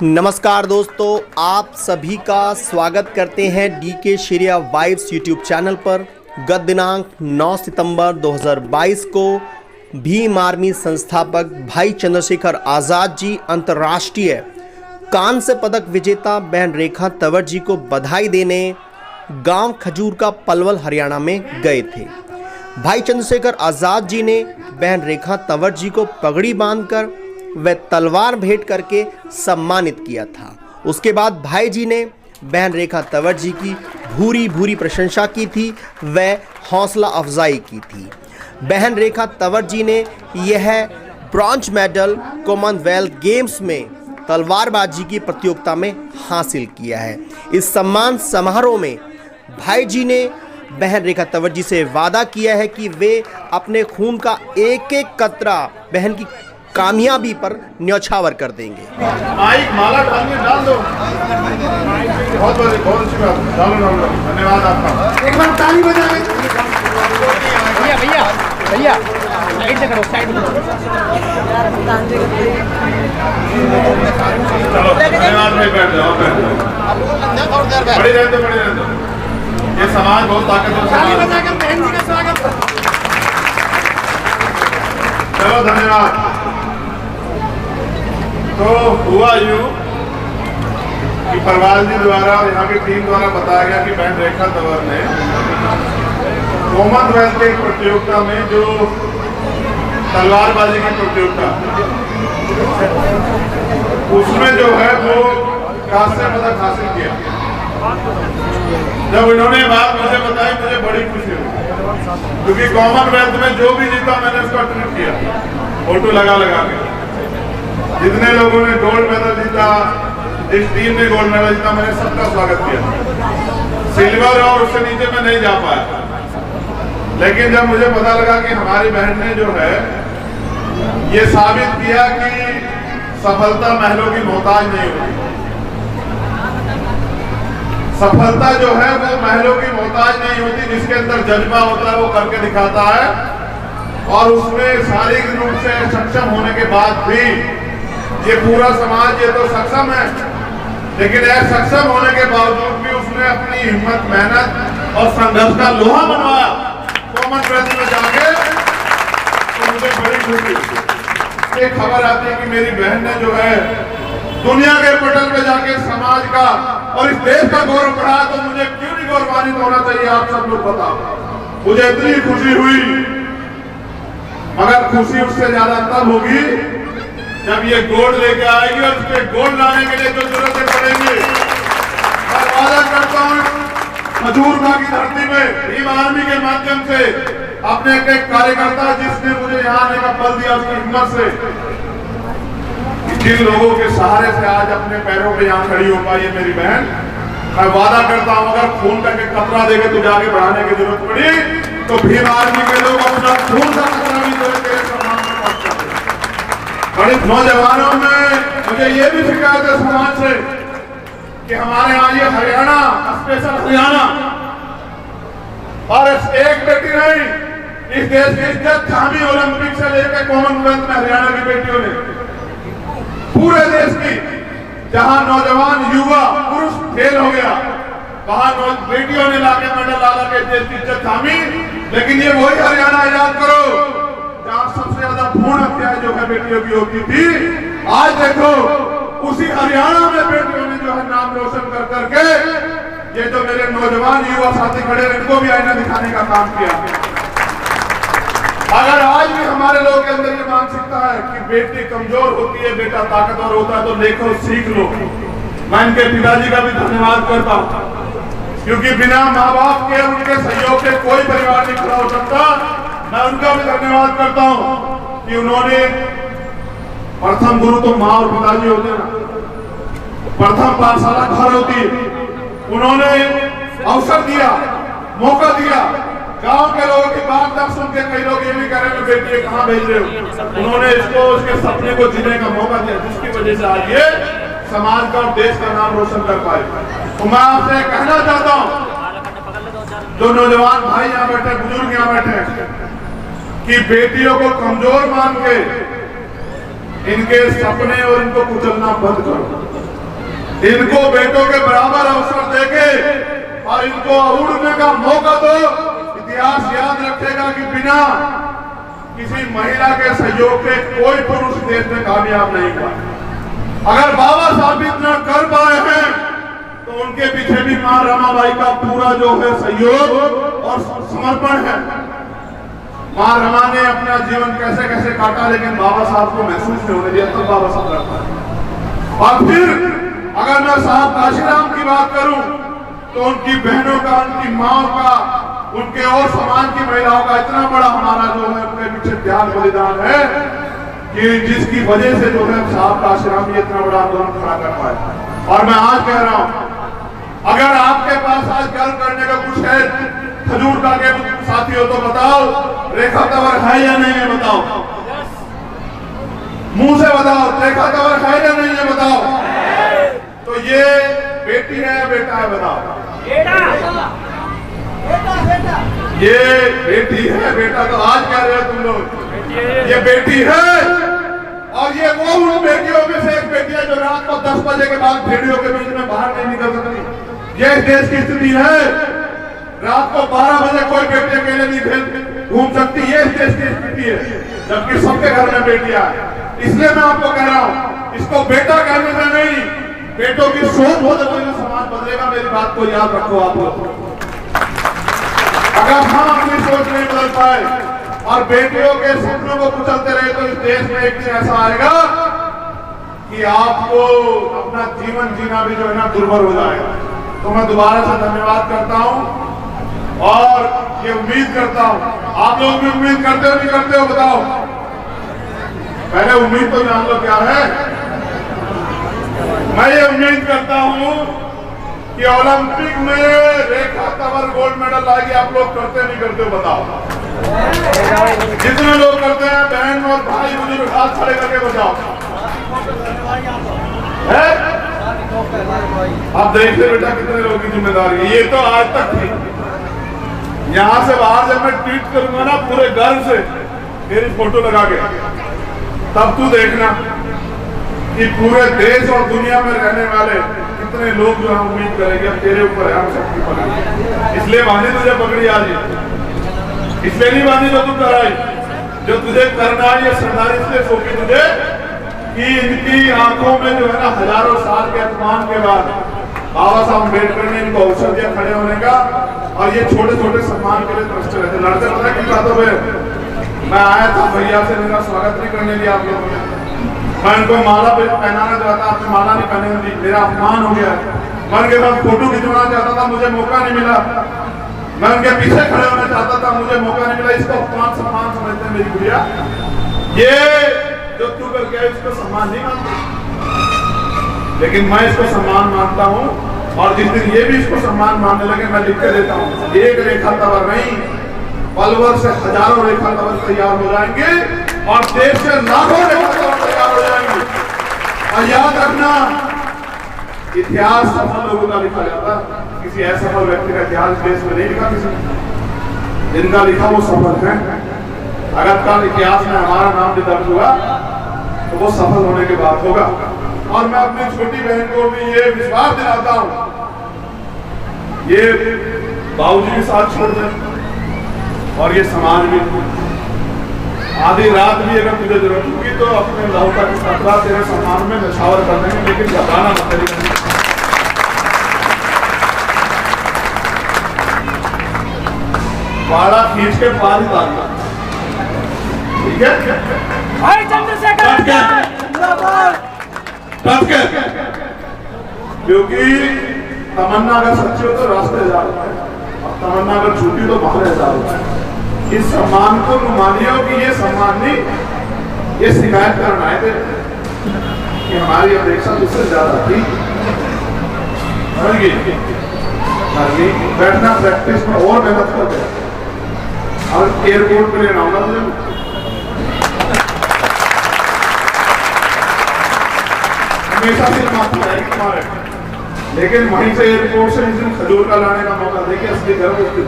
नमस्कार दोस्तों, आप सभी का स्वागत करते हैं DK Sheriya vibes YouTube channel पर। गत दिनांक 9 सितंबर 2022 को भीम आर्मी संस्थापक भाई चंद्रशेखर आज़ाद जी अंतर्राष्ट्रीय कांस्य पदक विजेता बहन रेखा तंवर जी को बधाई देने गांव खजूर का पलवल हरियाणा में गए थे। भाई चंद्रशेखर आज़ाद जी ने बहन रेखा तंवर जी को पगड़ी बांधकर व तलवार भेंट करके सम्मानित किया था। उसके बाद भाई जी ने बहन रेखा तंवर जी की भूरी भूरी प्रशंसा की थी व हौसला अफजाई की थी। बहन रेखा तंवर जी ने यह ब्रॉन्ज मेडल कॉमनवेल्थ गेम्स में तलवारबाजी की प्रतियोगिता में हासिल किया है। इस सम्मान समारोह में भाई जी ने बहन रेखा तंवर जी से वादा किया है कि वे अपने खून का एक एक कतरा बहन की कामयाबी पर न्यौछावर कर देंगे। माइक माला डाल दो। बहुत अच्छी बात, डालो। धन्यवाद आपका। एक बार ताली बजाएं। भैया साइड से करो, साइड में करो। चलो धन्यवाद भाई, बैठ जाओ। बड़ी रहते ये समाज बहुत ताकतवर समाज है। बहन जी का स्वागत। चलो धन्यवाद। तो हुआ यूं कि परवाल जी द्वारा और यहाँ की टीम द्वारा बताया गया कि बहन रेखा तंवर ने कॉमनवेल्थ की प्रतियोगिता में जो तलवारबाजी की प्रतियोगिता उसमें जो है वो कांस्य पदक हासिल किया। जब इन्होंने बात मुझे बताई मुझे बड़ी खुशी हुई, क्योंकि कॉमनवेल्थ में जो भी जीता मैंने उसका ट्वीट किया, फोटो लगा के। जितने लोगों ने गोल्ड मेडल जीता, जिस टीम ने गोल्ड मेडल जीता, मैंने सबका स्वागत किया। सिल्वर और उससे नीचे मैं नहीं जा पाया, लेकिन जब मुझे पता लगा कि हमारी बहन ने जो है ये साबित किया कि सफलता महलों की मोहताज नहीं होती। सफलता जो है वो महलों की मोहताज नहीं होती। जिसके अंदर जज्बा होता है वो करके दिखाता है, और उसमें शारीरिक रूप से सक्षम होने के बाद भी ये पूरा समाज ये तो सक्षम है, लेकिन यह सक्षम होने के बावजूद भी उसने अपनी हिम्मत, मेहनत और संघर्ष का लोहा बनवाया कॉमनवेल्थ में जाके। तो मुझे बड़ी खुशी ये खबर आती है कि मेरी बहन ने जो है दुनिया के पटल पे जाके समाज का और इस देश का गौरव बढ़ाया। तो मुझे क्यों नहीं गौरवान्वित होना चाहिए, आप सब लोग बताओ। मुझे इतनी खुशी हुई, मगर खुशी उससे ज्यादा तब होगी जब ये गोल्ड लेके आएगी और उसके गोल्ड लाने के लिए जो जरूरतें पड़ेंगी। मैं वादा करता हूँ खजूर की धरती में भीम आर्मी के माध्यम से अपने एक कार्यकर्ता जिसने मुझे यहाँ आने का बल दिया, उसकी हिम्मत से, जिन लोगों के सहारे से आज अपने पैरों पे यहाँ खड़ी हो पाई है मेरी बहन, मैं वादा करता हूँ अगर खून का एक कतरा देके तुझे आगे बढ़ाने की जरूरत पड़ी तो भीम आर्मी के लोग अपना खून का कतरा भी तेरे सम्मान में पहुंच जाते। बड़े नौजवानों में मुझे ये भी शिकायत है समाज से कि हमारे यहाँ ये हरियाणा, स्पेशल हरियाणा, और एक बेटी नहीं, इस देश की इज्जत थामी ओलंपिक से लेकर कॉमनवेल्थ में हरियाणा की बेटियों ने, पूरे देश की, जहां नौजवान युवा पुरुष फेल हो गया वहां बेटियों ने लाके मेडल ला के देश की इज्जत थामी। लेकिन ये वही हरियाणा याद करो जहां सबसे ज्यादा भ्रूण हत्या जो है बेटियों की होती थी। आज देखो उसी हरियाणा में बेटियों ने जो है नाम रोशन कर करके ये जो मेरे नौजवान युवा साथी खड़े हैं इनको भी आईना दिखाने का काम किया। अगर आज भी हमारे लोगों के अंदर ये मानसिकता है कि बेटी कमजोर होती है, बेटा ताकतवर होता है, तो देखो सीख लो। मैं इनके पिताजी का भी धन्यवाद करता हूँ, क्योंकि बिना माँ बाप के, उनके सहयोग के कोई परिवार नहीं खड़ा हो सकता। मैं उनका भी धन्यवाद करता हूँ कि उन्होंने, प्रथम गुरु तो माँ और पिताजी होते हैं ना, प्रथम पाठशाला घर होती है। उन्होंने अवसर दिया, मौका दिया। गांव के लोगों की बात न सुन के कई लोग ये भी कह रहे हैं बेटी कहाँ भेज रहे हो। उन्होंने इसको, उसके सपने को जीने का मौका दिया, जिसकी वजह से आज ये समाज का और देश का नाम रोशन कर पाए। तो मैं आपसे कहना चाहता हूँ जो नौजवान भाई यहाँ बैठे, बुजुर्ग यहाँ बैठे, कि बेटियों को कमजोर मान के इनके सपने और इनको कुचलना बंद करो। इनको बेटों के बराबर अवसर देके और इनको उड़ने का मौका दो। इतिहास याद रखेगा कि बिना किसी महिला के सहयोग के कोई पुरुष देश में कामयाब नहीं हुआ। अगर बाबा साहब इतना कर पाए हैं तो उनके पीछे भी मां रमाबाई का पूरा जो है सहयोग और समर्पण है। मां रमा ने अपना जीवन कैसे कैसे काटा, लेकिन बाबा साहब को महसूस नहीं होने दिया, तब बाबा साहब करता है। और फिर अगर मैं साहब काशीराम की बात करूं तो उनकी बहनों का, उनकी माओ का, उनके और समाज की महिलाओं का इतना बड़ा हमारा जो है उनके पीछे त्याग बलिदान है कि जिसकी वजह से जो है साहब काशीराम ये इतना बड़ा आंदोलन खड़ा कर पाए। और मैं आज कह रहा हूं, अगर आपके पास आज गर्व करने का कुछ है खजूर का के साथियों तो बताओ, रेखा तंवर है या नहीं है बताओ, मुंह से बताओ, रेखा तंवर है या नहीं है बताओ। तो ये बेटी है या बेटा है बताओ? ये बेटी है। बेटा तो आज कह रहे हो तुम लोग, ये बेटी है। और ये वो उन बेटियों में से एक बेटी है जो रात को 10 बजे के बाद भेड़ियों के बीच में बाहर नहीं निकल सकती। ये देश की स्थिति है। रात को 12 बजे कोई बेटी अकेले नहीं घूम सकती, ये देश की स्थिति है, जबकि सबके घर में बेटियां है। इसलिए मैं आपको कह रहा हूं, इसको बेटा कहने से नहीं, बेटों की सोच बदलेगा, समाज बदलेगा। मेरी बात को याद रखो आप लोग। अगर हम अपनी सोच नहीं बदल पाए और बेटियों के सपनों को कुचलते रहे तो इस देश में एक दिन ऐसा आएगा कि आपको अपना जीवन जीना भी जो है ना दुर्भर हो जाएगा। तो मैं दोबारा से धन्यवाद करता हूं और ये उम्मीद करता हूं, आप लोग भी उम्मीद करते हो नहीं करते हो बताओ? पहले उम्मीद तो जान लो क्या है। मैं ये उम्मीद करता हूं कि ओलंपिक में रेखा तंवर गोल्ड मेडल लाएगी। आप लोग करते नहीं करते हो बताओ? जितने लोग करते हैं बहन और भाई बुजुर्ग हाथ खड़े करके बचाओ। आप देखते बेटा कितने लोगों की जिम्मेदारी है। ये तो आज तक थी। यहां से बाहर जब मैं ट्वीट करूंगा ना पूरे गर्व से तेरी फोटो लगा के, तब तू देखना कि पूरे देश और दुनिया में रहने वाले कितने लोग जो हम उम्मीद करेंगे अब तेरे ऊपर है, हम शक्ति पकड़ी। इसलिए बांधी तुझे पकड़ी आज, इसलिए नहीं बांधी जो तू कराई, जो तुझे करना है ये सरदारी इसलिए सौंपी तुझे कि इनकी आंखों में जो है ना हजारों साल के अपमान के बाद बाबा साहब अम्बेडकर ने इनको अवसर दिया खड़े होने का। और ये छोटे छोटे सम्मान के लिए तरसते रहते, लड़ते पता है किन बातों पे। मैं आया था भैया से, मेरा स्वागत नहीं करने दिया आप लोगों ने। मैं उनको माला पहनाना चाहता, आपने माला नहीं पहने दी, मेरा अपमान हो गया। मैं उनके साथ फोटो खिंचवाना चाहता था, मुझे मौका नहीं मिला। मैं उनके पीछे खड़े होना चाहता था, मुझे मौका नहीं मिला। इसको अपमान सम्मान समझते हैं मेरी गुड़िया। ये जो तू करके आए इसको सम्मान नहीं मानती, लेकिन मैं इसको सम्मान मानता हूँ। और जिस दिन ये भी इसको सम्मान मानने लगे मैं लिख के देता हूँ, एक रेखा तंवर नहीं पलवल से हजारों रेखा तंवर तैयार हो जाएंगे और देश से लाखों रेखा तंवर तैयार हो जाएंगे। और याद रखना, इतिहास सफल लोगों का लिखा जाता है, किसी असफल व्यक्ति का इतिहास देश में नहीं लिखा किसी ने। जिनका लिखा वो सफल है। अगर कल इतिहास में हमारा नाम भी दर्ज हुआ तो वो सफल होने के बाद होगा। और मैं अपनी छोटी बहन को भी ये विश्वास दिलाता हूं, ये बाबूजी भी साथ छोड़ दें और ये समाज भी। आधी रात भी अगर तुझे जरूरत होगी तो अपने लौटा की खतरा तेरे सम्मान में नशावर कर देंगे, लेकिन घबराना मत करिए। पाड़ा खींच के पार ही डालना, ठीक है? क्योंकि तमन्ना अगर सच्ची हो तो रास्ते जा रहा है, और तमन्ना अगर झूठी तो बाहर जा रहा है। इस सम्मान को मानिए कि ये सम्मान नहीं, ये शिकायत करना है कि हमारी अपेक्षा तुझसे ज्यादा थी। बैठना प्रैक्टिस में और मेहनत कर दे और एयरपोर्ट पे लेना होगा मुझे। हमेशा सिर्फ माफी आएगी तुम्हारे, लेकिन वहीं से एयरपोर्ट से जिस दिन खजूर का लाने का मौका देके असली गर्व उसके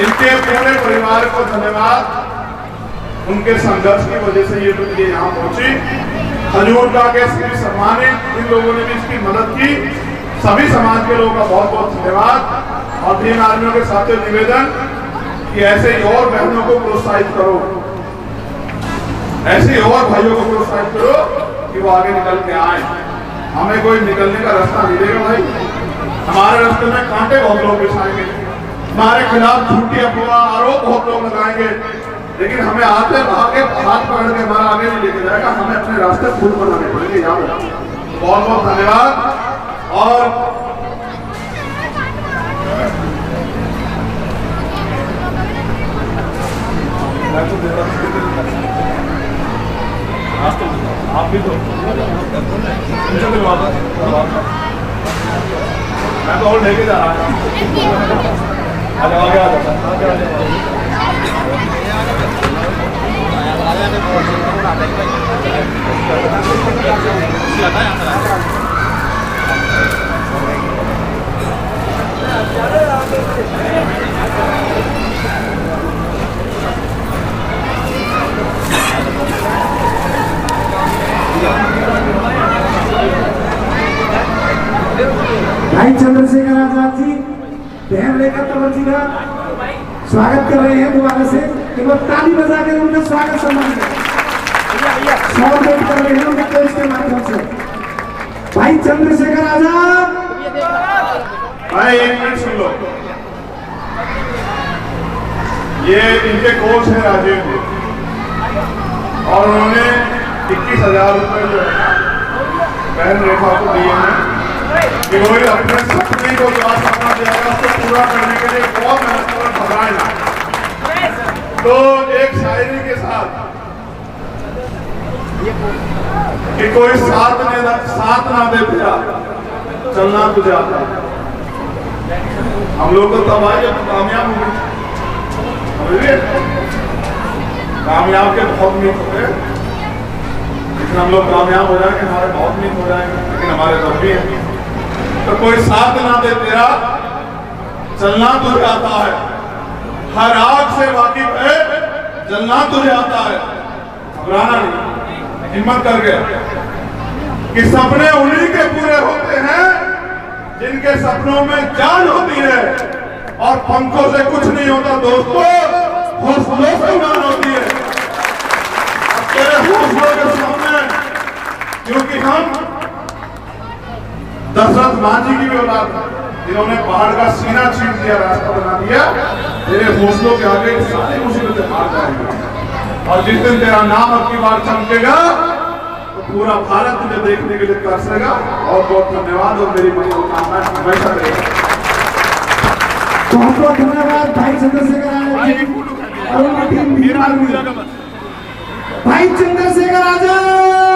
इनके पूरे परिवार को धन्यवाद। उनके संघर्ष की वजह से ये यहाँ पहुंची। खजूर का के सभी सम्मानित इन लोगों ने भी इसकी मदद की। सभी समाज के लोगों का बहुत बहुत धन्यवाद। और भीम आर्मियों के साथ निवेदन कि ऐसे ही और बहनों को प्रोत्साहित करो, ऐसे ही और भाइयों को प्रोत्साहित करो कि वो आगे निकल के आए। हमें कोई निकलने का रास्ता मिलेगा भाई, हमारे रास्ते में कांटे बहुत लोग बिछाएंगे, हमारे खिलाफ झूठी अफवाह आरोप बहुत लोग लगाएंगे, लेकिन हमें आते आगे हाथ पकड़ के हमारा आगे नहीं लेके जाएगा। हमें अपने रास्ते खुद बनाने पड़ेंगे। याद रखो। बहुत बहुत धन्यवाद। और आप भी तो मैं तो और लेके जा रहा हूँ। आगे आ जाता भाई चंद्रशेखर आजाद जी बहन रेखा तंवर जी का स्वागत कर रहे हैं दोबारा से। एक बार ताली बजा कर उनका स्वागत सम्मान स्वागत कर रहे हैं उनके देश के माध्यम से। भाई चंद्रशेखर आजाद। भाई एक मिनट सुन लो, ये इनके कोच है राजीव जी, और उन्होंने 21,000 रुपए जो है बहन रेखा को दिए हैं कि वो अपने सपने को जो आज सपना दिया उसको पूरा करने के लिए बहुत मेहनत और घबराएगा। तो एक शायरी के साथ कि कोई साथ ना दे तेरा चलना तुझे आता। हम लोग तो तब आए जब कामयाब हो गए, कामयाब के बहुत उम्मीद होते हैं, लेकिन हम लोग कामयाब हो जाएंगे हमारे बहुत उम्मीद हो जाएंगे, लेकिन हमारे दम भी है। तो कोई साथ ना दे तेरा चलना तुझे आता है, हर आग से वाकिफ है जलना तुझे आता है। घबराना नहीं, हिम्मत कर गया कि सपने उन्हीं के पूरे होते हैं जिनके सपनों में जान होती है, और पंखों से कुछ नहीं होता दोस्तों, हौसलों से जान होती है। अब तेरे हौसलों के सामने, क्योंकि हम दशरथ मांझी की भी औलाद जिन्होंने पहाड़ का सीना छीन दिया, रास्ता बना दिया, तेरे हौसलों के आगे सारी मुसीबतें हार जाएंगी। और जिस दिन तेरा नाम अपनी बार चमकेगा तो पूरा भारत तुझे देखने के लिए तरसेगा। और बहुत धन्यवाद, और मेरी मनोकामनाएं हमेशा रहेगी। बहुत बहुत धन्यवाद भाई चंद्रशेखर आजाद जी और उनकी टीम। भाई चंद्रशेखर आजाद।